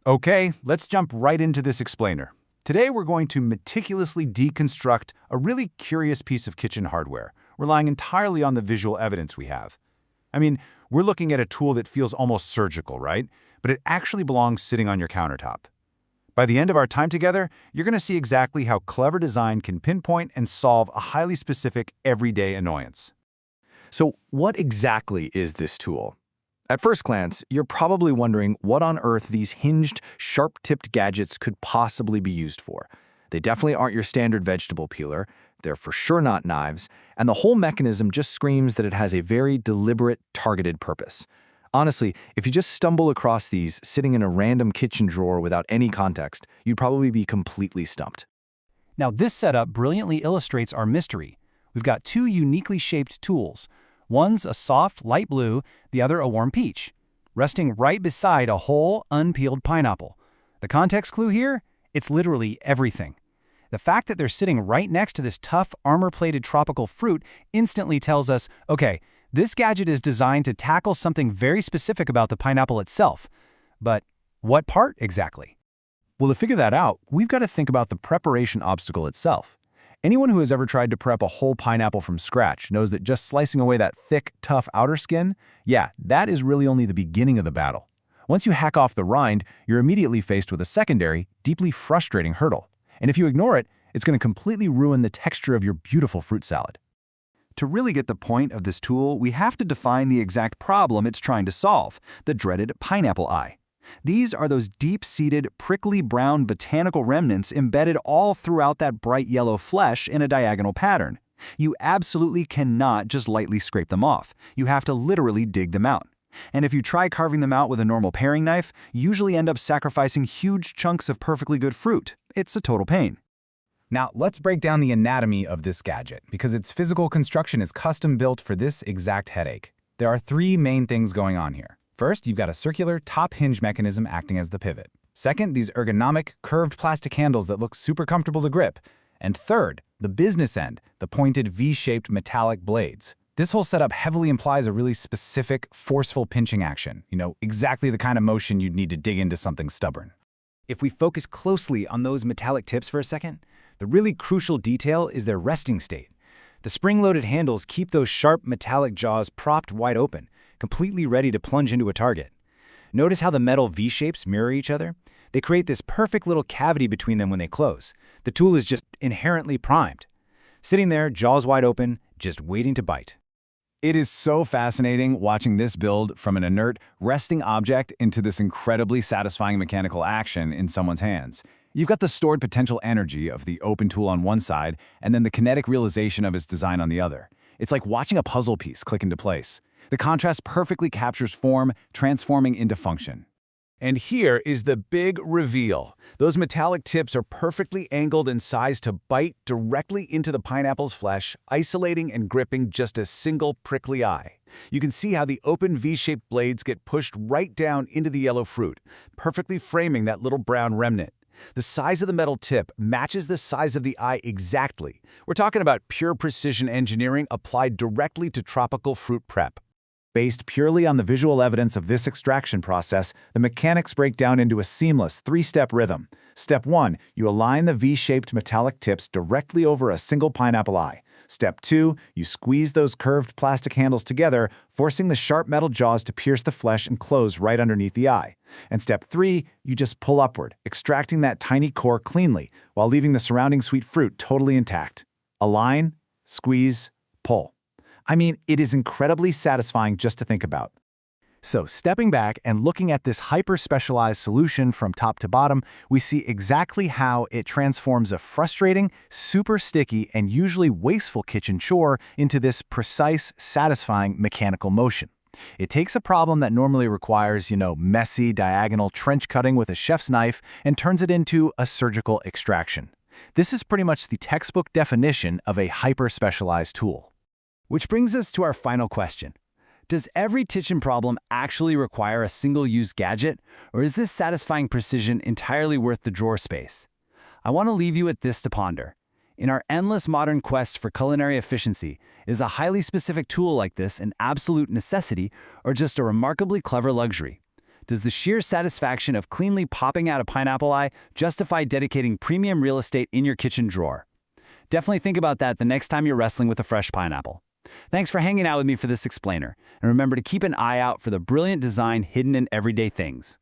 Okay, let's jump right into this explainer. Today we're going to meticulously deconstruct a really curious piece of kitchen hardware, relying entirely on the visual evidence we have. I mean, we're looking at a tool that feels almost surgical, right? But it actually belongs sitting on your countertop. By the end of our time together, you're going to see exactly how clever design can pinpoint and solve a highly specific, everyday annoyance. So what exactly is this tool? At first glance, you're probably wondering what on earth these hinged, sharp-tipped gadgets could possibly be used for. They definitely aren't your standard vegetable peeler, they're for sure not knives, and the whole mechanism just screams that it has a very deliberate, targeted purpose. Honestly, if you just stumble across these sitting in a random kitchen drawer without any context, you'd probably be completely stumped. Now this setup brilliantly illustrates our mystery. We've got two uniquely shaped tools. One's a soft, light blue, the other a warm peach, resting right beside a whole, unpeeled pineapple. The context clue here? It's literally everything. The fact that they're sitting right next to this tough, armor-plated tropical fruit instantly tells us, okay, this gadget is designed to tackle something very specific about the pineapple itself. But what part exactly? Well, to figure that out, we've got to think about the preparation obstacle itself. Anyone who has ever tried to prep a whole pineapple from scratch knows that just slicing away that thick, tough outer skin, yeah, that is really only the beginning of the battle. Once you hack off the rind, you're immediately faced with a secondary, deeply frustrating hurdle. And if you ignore it, it's going to completely ruin the texture of your beautiful fruit salad. To really get the point of this tool, we have to define the exact problem it's trying to solve, the dreaded pineapple eye. These are those deep-seated, prickly brown botanical remnants embedded all throughout that bright yellow flesh in a diagonal pattern. You absolutely cannot just lightly scrape them off. You have to literally dig them out. And if you try carving them out with a normal paring knife, you usually end up sacrificing huge chunks of perfectly good fruit. It's a total pain. Now, let's break down the anatomy of this gadget, because its physical construction is custom-built for this exact headache. There are three main things going on here. First, you've got a circular top hinge mechanism acting as the pivot. Second, these ergonomic, curved plastic handles that look super comfortable to grip. And third, the business end, the pointed V-shaped metallic blades. This whole setup heavily implies a really specific, forceful pinching action. Exactly the kind of motion you'd need to dig into something stubborn. If we focus closely on those metallic tips for a second, the really crucial detail is their resting state. The spring-loaded handles keep those sharp metallic jaws propped wide open, completely ready to plunge into a target. Notice how the metal V-shapes mirror each other? They create this perfect little cavity between them when they close. The tool is just inherently primed. Sitting there, jaws wide open, just waiting to bite. It is so fascinating watching this build from an inert, resting object into this incredibly satisfying mechanical action in someone's hands. You've got the stored potential energy of the open tool on one side, and then the kinetic realization of its design on the other. It's like watching a puzzle piece click into place. The contrast perfectly captures form, transforming into function. And here is the big reveal. Those metallic tips are perfectly angled and sized to bite directly into the pineapple's flesh, isolating and gripping just a single prickly eye. You can see how the open V-shaped blades get pushed right down into the yellow fruit, perfectly framing that little brown remnant. The size of the metal tip matches the size of the eye exactly. We're talking about pure precision engineering applied directly to tropical fruit prep. Based purely on the visual evidence of this extraction process, the mechanics break down into a seamless three-step rhythm. Step 1, you align the V-shaped metallic tips directly over a single pineapple eye. Step 2, you squeeze those curved plastic handles together, forcing the sharp metal jaws to pierce the flesh and close right underneath the eye. And step 3, you just pull upward, extracting that tiny core cleanly, while leaving the surrounding sweet fruit totally intact. Align, squeeze, pull. I mean, it is incredibly satisfying just to think about. So, stepping back and looking at this hyper-specialized solution from top to bottom, we see exactly how it transforms a frustrating, super sticky, and usually wasteful kitchen chore into this precise, satisfying mechanical motion. It takes a problem that normally requires, messy, diagonal trench cutting with a chef's knife and turns it into a surgical extraction. This is pretty much the textbook definition of a hyper-specialized tool. Which brings us to our final question. Does every kitchen problem actually require a single-use gadget, or is this satisfying precision entirely worth the drawer space? I want to leave you with this to ponder. In our endless modern quest for culinary efficiency, is a highly specific tool like this an absolute necessity or just a remarkably clever luxury? Does the sheer satisfaction of cleanly popping out a pineapple eye justify dedicating premium real estate in your kitchen drawer? Definitely think about that the next time you're wrestling with a fresh pineapple. Thanks for hanging out with me for this explainer, and remember to keep an eye out for the brilliant design hidden in everyday things.